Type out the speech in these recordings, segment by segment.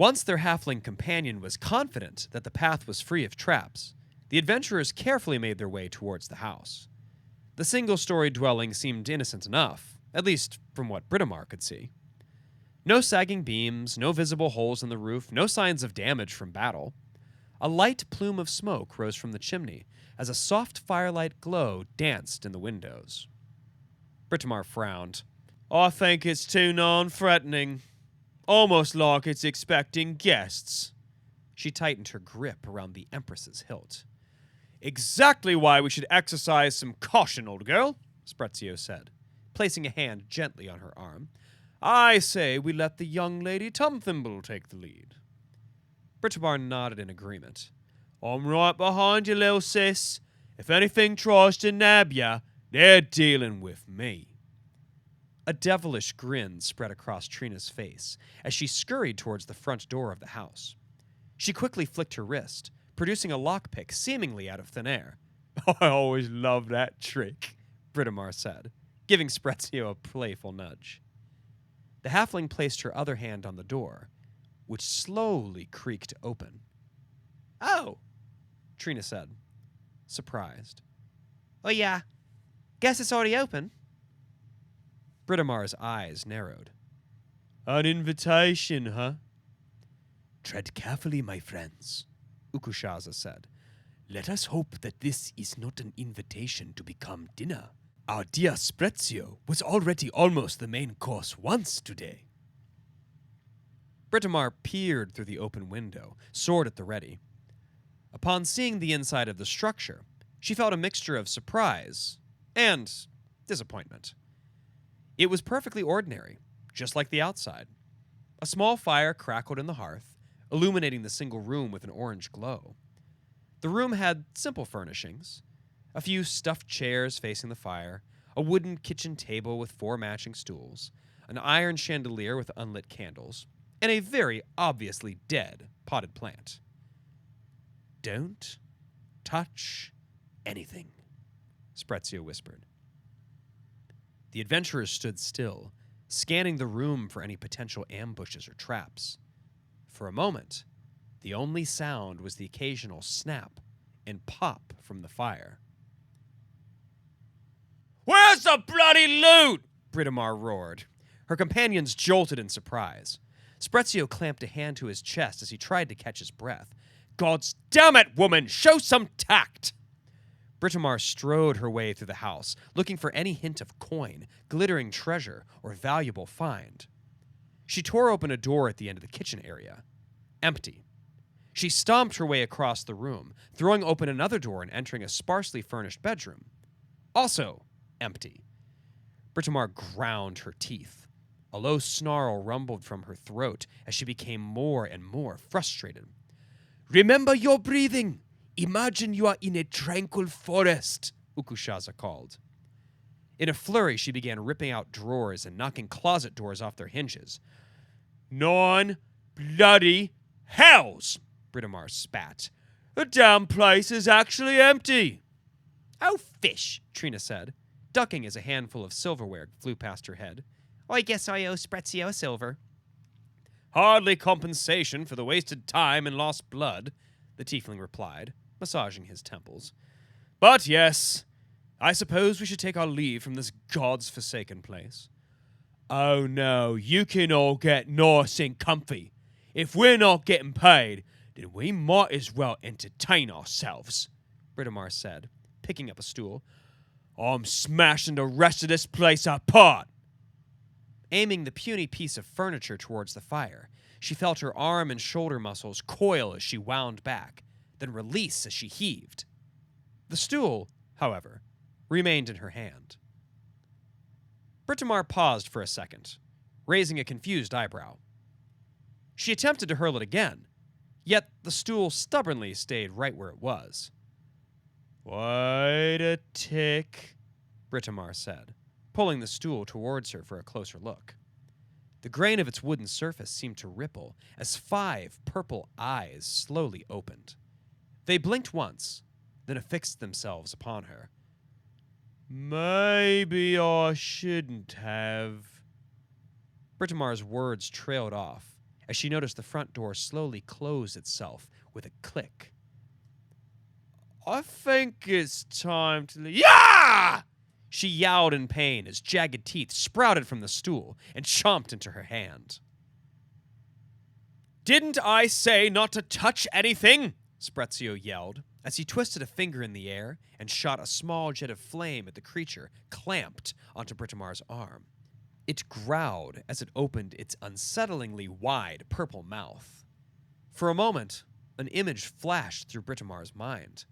Once their halfling companion was confident that the path was free of traps, the adventurers carefully made their way towards the house. The single-story dwelling seemed innocent enough, at least from what Britomart could see. No sagging beams, no visible holes in the roof, no signs of damage from battle. A light plume of smoke rose from the chimney as a soft firelight glow danced in the windows. Britomart frowned. I think it's too non-threatening. Almost like it's expecting guests. She tightened her grip around the Empress's hilt. Exactly why we should exercise some caution, old girl, Sprezio said, placing a hand gently on her arm. I say we let the young lady Tumthimble take the lead. Britomart nodded in agreement. I'm right behind you, little sis. If anything tries to nab ya, they're dealing with me. A devilish grin spread across Trina's face as she scurried towards the front door of the house. She quickly flicked her wrist, producing a lockpick seemingly out of thin air. I always love that trick, Britomart said, giving Sprezio a playful nudge. The halfling placed her other hand on the door, which slowly creaked open. Oh, Trina said, surprised. Oh yeah, guess it's already open. Britomar's eyes narrowed. An invitation, huh? Tread carefully, my friends, Ukushaza said. Let us hope that this is not an invitation to become dinner. Our dear Sprezio was already almost the main course once today. Britomart peered through the open window, sword at the ready. Upon seeing the inside of the structure, she felt a mixture of surprise and disappointment. It was perfectly ordinary, just like the outside. A small fire crackled in the hearth, illuminating the single room with an orange glow. The room had simple furnishings, a few stuffed chairs facing the fire, a wooden kitchen table with 4 matching stools, an iron chandelier with unlit candles, and a very obviously dead potted plant. Don't touch anything, Sprezio whispered. The adventurers stood still, scanning the room for any potential ambushes or traps. For a moment, the only sound was the occasional snap and pop from the fire. Where's the bloody loot? Britomart roared. Her companions jolted in surprise. Sprezio clamped a hand to his chest as he tried to catch his breath. God's damn it, woman! Show some tact! Britomart strode her way through the house, looking for any hint of coin, glittering treasure, or valuable find. She tore open a door at the end of the kitchen area. Empty. She stomped her way across the room, throwing open another door and entering a sparsely furnished bedroom. Also empty. Britomart ground her teeth. A low snarl rumbled from her throat as she became more and more frustrated. Remember your breathing! Imagine you are in a tranquil forest, Ukushaza called. In a flurry, she began ripping out drawers and knocking closet doors off their hinges. 9 bloody hells, Britomart spat. The damn place is actually empty. Oh, fish, Trina said, ducking as a handful of silverware flew past her head. I guess I owe Sprezio a silver. Hardly compensation for the wasted time and lost blood, the tiefling replied, massaging his temples. But yes, I suppose we should take our leave from this God's forsaken place. Oh no, you can all get nice and comfy. If we're not getting paid, then we might as well entertain ourselves, Britomart said, picking up a stool. I'm smashing the rest of this place apart. Aiming the puny piece of furniture towards the fire, she felt her arm and shoulder muscles coil as she wound back, then release as she heaved. The stool, however, remained in her hand. Britomart paused for a second, raising a confused eyebrow. She attempted to hurl it again, yet the stool stubbornly stayed right where it was. Wait a tick, Britomart said, pulling the stool towards her for a closer look. The grain of its wooden surface seemed to ripple as 5 purple eyes slowly opened. They blinked once, then affixed themselves upon her. Maybe I shouldn't have. Britomar's words trailed off as she noticed the front door slowly close itself with a click. I think it's time to leave. Yeah! She yowled in pain as jagged teeth sprouted from the stool and chomped into her hand. Didn't I say not to touch anything? Sprezio yelled as he twisted a finger in the air and shot a small jet of flame at the creature clamped onto Britomar's arm. It growled as it opened its unsettlingly wide purple mouth. For a moment, an image flashed through Britomar's mind.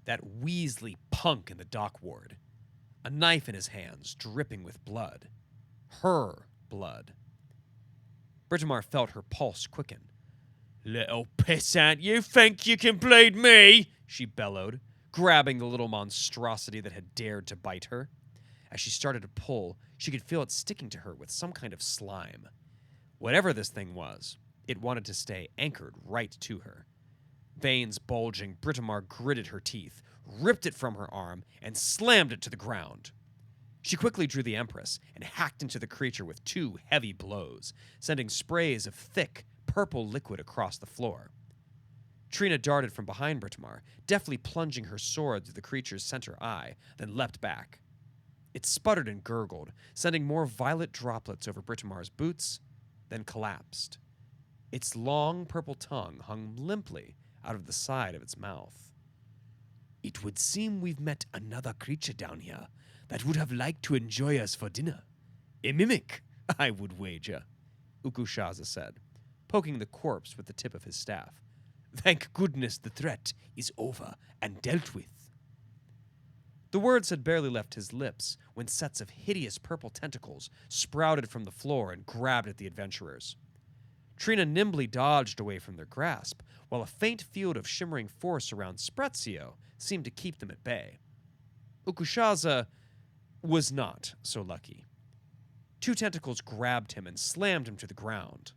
That Weasley punk in the dock ward. A knife in his hands, dripping with blood. Her blood. Britomart felt her pulse quicken. Little pissant, you think you can bleed me? She bellowed, grabbing the little monstrosity that had dared to bite her. As she started to pull, she could feel it sticking to her with some kind of slime. Whatever this thing was, it wanted to stay anchored right to her. Veins bulging, Britomart gritted her teeth, ripped it from her arm, and slammed it to the ground. She quickly drew the Empress and hacked into the creature with 2 heavy blows, sending sprays of thick, purple liquid across the floor. Trina darted from behind Britomart, deftly plunging her sword through the creature's center eye, then leapt back. It sputtered and gurgled, sending more violet droplets over Britomar's boots, then collapsed. Its long purple tongue hung limply out of the side of its mouth. It would seem we've met another creature down here that would have liked to enjoy us for dinner. A mimic, I would wager, Ukushaza said, poking the corpse with the tip of his staff. Thank goodness the threat is over and dealt with. The words had barely left his lips when sets of hideous purple tentacles sprouted from the floor and grabbed at the adventurers. Trina nimbly dodged away from their grasp, while a faint field of shimmering force around Sprezio seemed to keep them at bay. Ukushaza was not so lucky. 2 tentacles grabbed him and slammed him to the ground.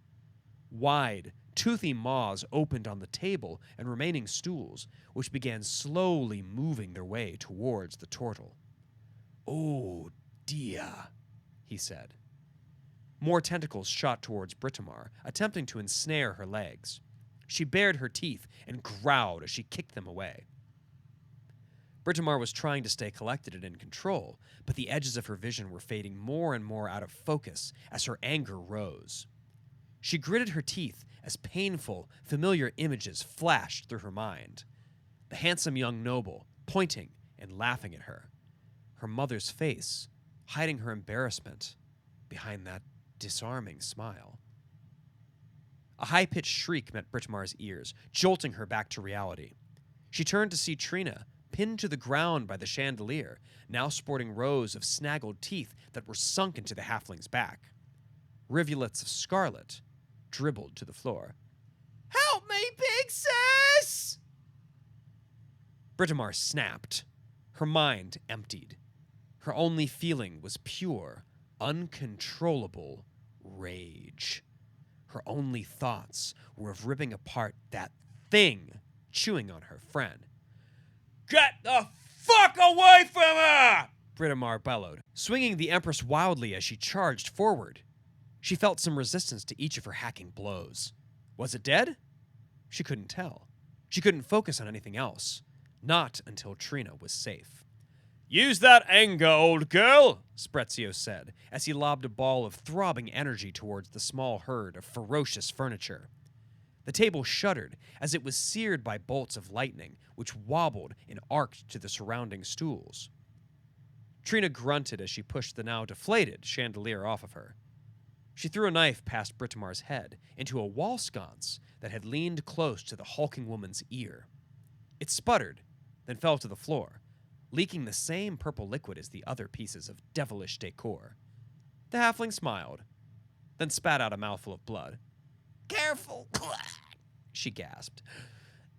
Wide, toothy maws opened on the table and remaining stools, which began slowly moving their way towards the turtle. Oh, dear, he said. More tentacles shot towards Britomart, attempting to ensnare her legs. She bared her teeth and growled as she kicked them away. Britomart was trying to stay collected and in control, but the edges of her vision were fading more and more out of focus as her anger rose. She gritted her teeth as painful, familiar images flashed through her mind. The handsome young noble, pointing and laughing at her. Her mother's face, hiding her embarrassment behind that disarming smile. A high-pitched shriek met Britomar's ears, jolting her back to reality. She turned to see Trina, pinned to the ground by the chandelier, now sporting rows of snaggled teeth that were sunk into the halfling's back. Rivulets of scarlet dribbled to the floor. Help me, big sis! Britomart snapped. Her mind emptied. Her only feeling was pure, uncontrollable rage. Her only thoughts were of ripping apart that thing chewing on her friend. Get the fuck away from her! Britomart bellowed, swinging the Empress wildly as she charged forward. She felt some resistance to each of her hacking blows. Was it dead? She couldn't tell. She couldn't focus on anything else. Not until Trina was safe. Use that anger, old girl, Sprezio said, as he lobbed a ball of throbbing energy towards the small herd of ferocious furniture. The table shuddered as it was seared by bolts of lightning, which wobbled and arced to the surrounding stools. Trina grunted as she pushed the now deflated chandelier off of her. She threw a knife past Britomar's head into a wall sconce that had leaned close to the hulking woman's ear. It sputtered, then fell to the floor, leaking the same purple liquid as the other pieces of devilish decor. The halfling smiled, then spat out a mouthful of blood. Careful, she gasped.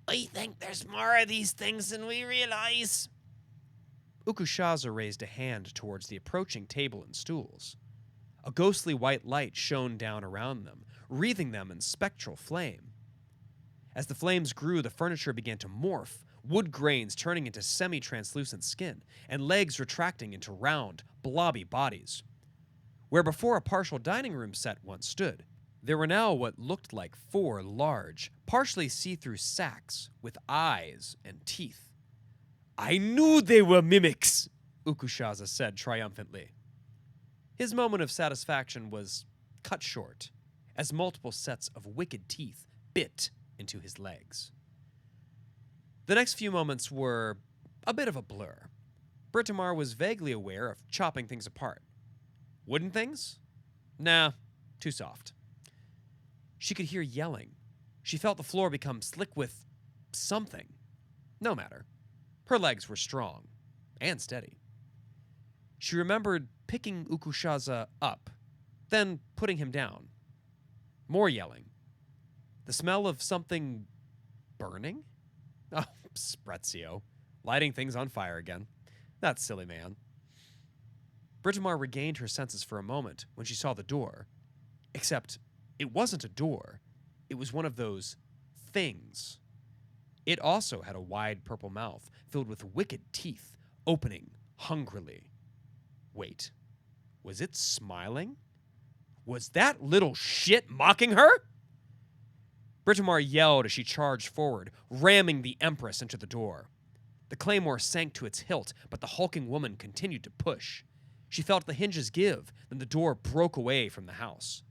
I think there's more of these things than we realize. Ukushaza raised a hand towards the approaching table and stools. A ghostly white light shone down around them, wreathing them in spectral flame. As the flames grew, the furniture began to morph, wood grains turning into semi-translucent skin, and legs retracting into round, blobby bodies. Where before a partial dining room set once stood, There were now what looked like 4 large, partially see-through sacks with eyes and teeth. "I knew they were mimics," Ukushaza said triumphantly. His moment of satisfaction was cut short as multiple sets of wicked teeth bit into his legs. The next few moments were a bit of a blur. Britomart was vaguely aware of chopping things apart. Wooden things? Nah, too soft. She could hear yelling. She felt the floor become slick with something. No matter. Her legs were strong and steady. She remembered picking Ukushaza up, then putting him down. More yelling. The smell of something burning? Oh, Sprezio. Lighting things on fire again. That silly man. Britomart regained her senses for a moment when she saw the door. Except it wasn't a door. It was one of those things. It also had a wide purple mouth filled with wicked teeth, opening hungrily. Wait, was it smiling? Was that little shit mocking her? Britomart yelled as she charged forward, ramming the Empress into the door. The claymore sank to its hilt, but the hulking woman continued to push. She felt the hinges give, then the door broke away from the house.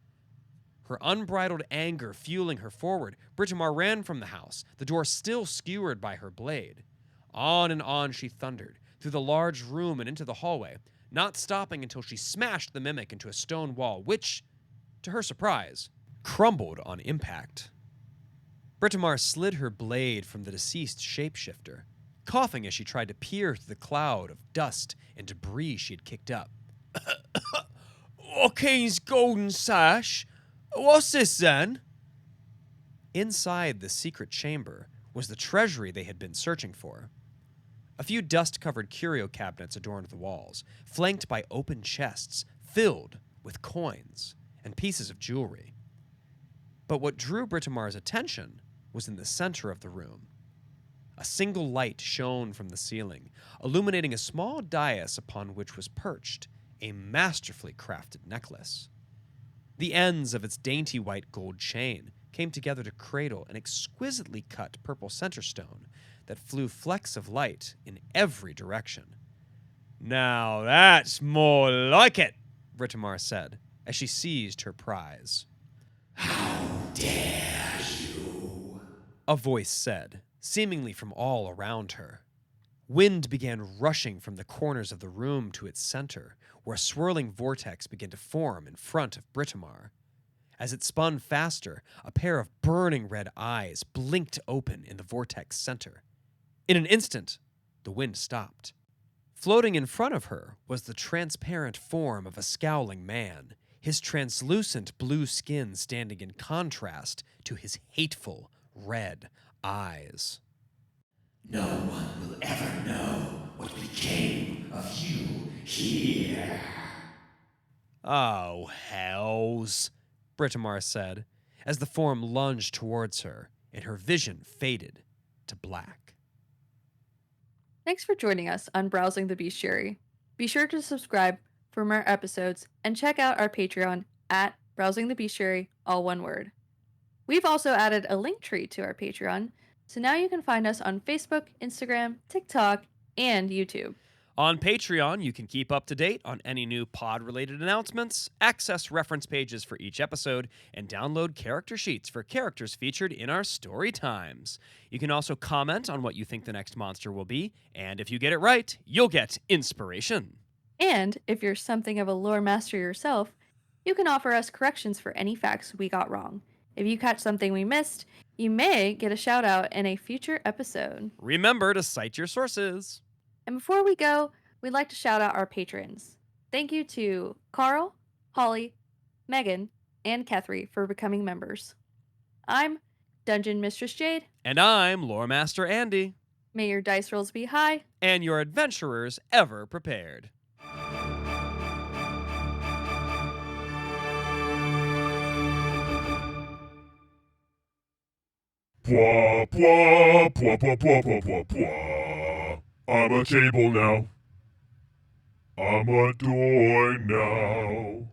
Her unbridled anger fueling her forward, Britomart ran from the house, the door still skewered by her blade. On and on she thundered, through the large room and into the hallway, not stopping until she smashed the mimic into a stone wall, which, to her surprise, crumbled on impact. Britomart slid her blade from the deceased shapeshifter, coughing as she tried to peer through the cloud of dust and debris she had kicked up. "O'Kane's golden sash? What's this, then?" Inside the secret chamber was the treasury they had been searching for. A few dust-covered curio cabinets adorned the walls, flanked by open chests filled with coins and pieces of jewelry. But what drew Britomart's attention was in the center of the room. A single light shone from the ceiling, illuminating a small dais upon which was perched a masterfully crafted necklace. The ends of its dainty white gold chain came together to cradle an exquisitely cut purple centerstone that flew flecks of light in every direction. "Now that's more like it," Britomart said, as she seized her prize. "How dare you?" a voice said, seemingly from all around her. Wind began rushing from the corners of the room to its center, where a swirling vortex began to form in front of Britomart. As it spun faster, a pair of burning red eyes blinked open in the vortex center. In an instant, the wind stopped. Floating in front of her was the transparent form of a scowling man, his translucent blue skin standing in contrast to his hateful red eyes. "No one will ever know what became of you here." "Oh, hells," Britomart said, as the form lunged towards her, and her vision faded to black. Thanks for joining us on Browsing the Bestiary. Be sure to subscribe for more episodes and check out our Patreon at Browsing the Bestiary, all one word. We've also added a link tree to our Patreon, so now you can find us on Facebook, Instagram, TikTok, and YouTube. On Patreon, you can keep up to date on any new pod-related announcements, access reference pages for each episode, and download character sheets for characters featured in our story times. You can also comment on what you think the next monster will be, and if you get it right, you'll get inspiration. And if you're something of a lore master yourself, you can offer us corrections for any facts we got wrong. If you catch something we missed, you may get a shout out in a future episode. Remember to cite your sources. And before we go, we'd like to shout out our patrons. Thank you to Carl, Holly, Megan, and Kethry for becoming members. I'm Dungeon Mistress Jade. And I'm Lore Master Andy. May your dice rolls be high. And your adventurers ever prepared. Pwah, pwah, pwah, pwah, pwah, pwah, pwah, pwah. I'm a table now. I'm a door now.